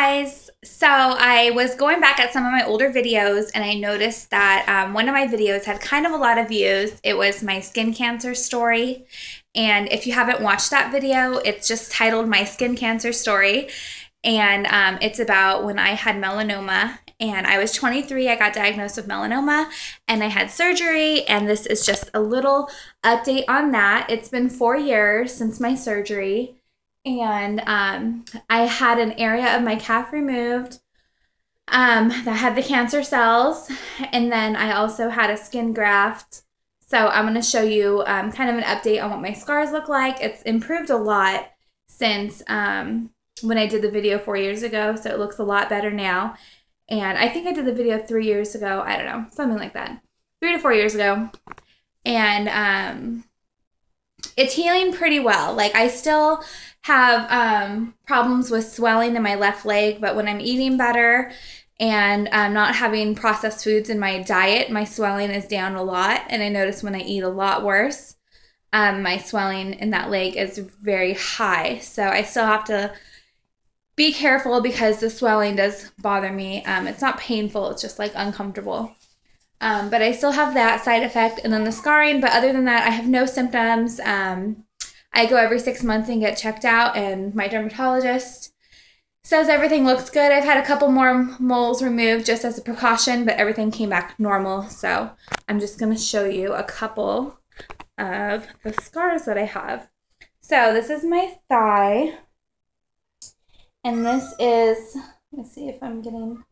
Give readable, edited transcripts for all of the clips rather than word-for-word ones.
Guys, so I was going back at some of my older videos and I noticed that one of my videos had kind of a lot of views. It was my skin cancer story, and if you haven't watched that video, it's just titled My Skin Cancer Story, and it's about when I had melanoma. And I was 23, I got diagnosed with melanoma and I had surgery, and this is just a little update on that. It's been 4 years since my surgery. And I had an area of my calf removed that had the cancer cells, and then I also had a skin graft. So I'm going to show you kind of an update on what my scars look like. It's improved a lot since when I did the video 4 years ago, so it looks a lot better now. And I think I did the video 3 years ago. I don't know, something like that. 3 to 4 years ago. And it's healing pretty well. Like, I still have problems with swelling in my left leg, but when I'm eating better and not having processed foods in my diet, my swelling is down a lot. And I notice when I eat a lot worse, my swelling in that leg is very high. So I still have to be careful because the swelling does bother me. It's not painful, it's just like uncomfortable. But I still have that side effect and then the scarring, but other than that, I have no symptoms. I go every 6 months and get checked out, and my dermatologist says everything looks good. I've had a couple more moles removed just as a precaution, but everything came back normal. So I'm just going to show you a couple of the scars that I have. So this is my thigh, and this is, let me see if I'm getting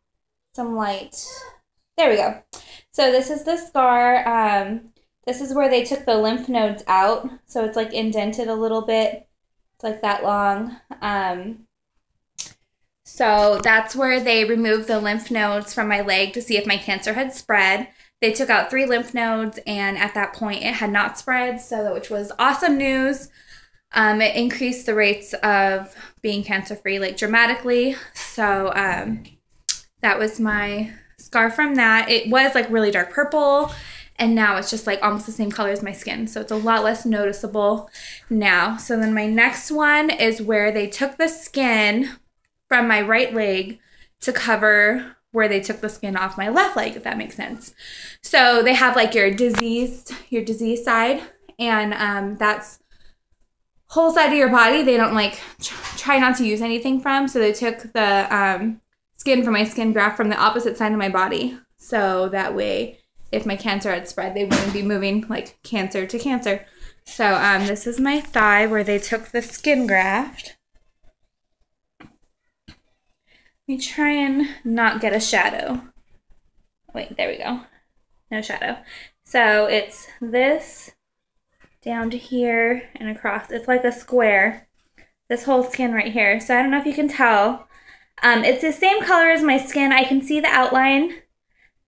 some light. There we go. So this is the scar. This is where they took the lymph nodes out, so it's like indented a little bit. It's like that long. So that's where they removed the lymph nodes from my leg to see if my cancer had spread. They took out 3 lymph nodes, and at that point it had not spread, so which was awesome news. It increased the rates of being cancer-free like dramatically. So that was my scar from that. It was like really dark purple, and now it's just like almost the same color as my skin. So it's a lot less noticeable now. So then my next one is where they took the skin from my right leg to cover where they took the skin off my left leg, if that makes sense. So they have like your diseased side, and that's whole side of your body they don't like try not to use anything from. So they took the skin from my skin graft from the opposite side of my body. So that way, if my cancer had spread, they wouldn't be moving like cancer to cancer. So this is my thigh where they took the skin graft. Let me try and not get a shadow. Wait, there we go. No shadow. So it's this down to here and across. It's like a square. This whole skin right here. So I don't know if you can tell. It's the same color as my skin. I can see the outline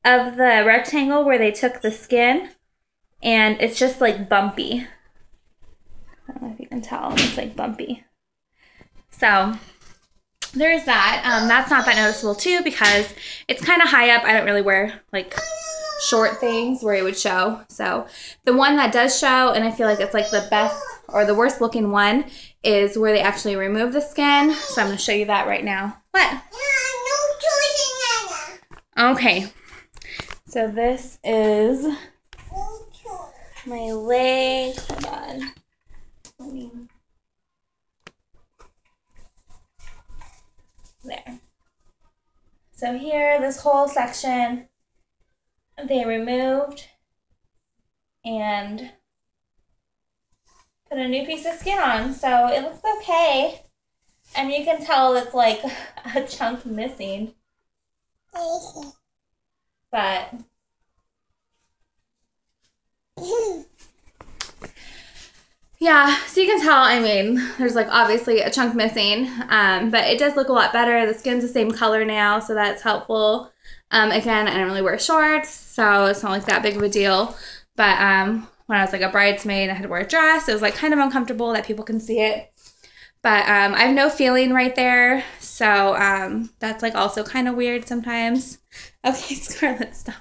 of the rectangle where they took the skin, and it's just like bumpy. I don't know if you can tell, it's like bumpy. So there's that. That's not that noticeable too because it's kind of high up. I don't really wear like short things where it would show. So the one that does show, and I feel like it's like the best or the worst looking one, is where they actually remove the skin. So I'm going to show you that right now. What? Okay. So this is my leg. Hold on. There. So here, this whole section, they removed and put a new piece of skin on. So it looks okay. And you can tell it's like a chunk missing. But yeah, so you can tell, I mean, there's like obviously a chunk missing, but it does look a lot better. The skin's the same color now, so that's helpful. Again, I don't really wear shorts, so it's not like that big of a deal. But when I was like a bridesmaid, I had to wear a dress. It was like kind of uncomfortable that people can see it. But I have no feeling right there, so that's like also kind of weird sometimes. Okay, Scarlett, stop.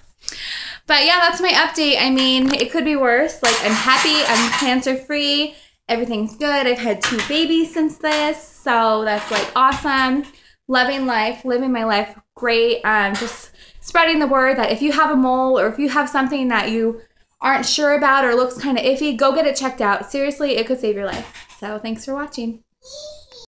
But yeah, that's my update. I mean, it could be worse. Like, I'm happy, I'm cancer-free, everything's good. I've had 2 babies since this, so that's like awesome. loving life, living my life great. Just spreading the word that if you have a mole or if you have something that you aren't sure about or looks kind of iffy, go get it checked out. Seriously, it could save your life. So thanks for watching.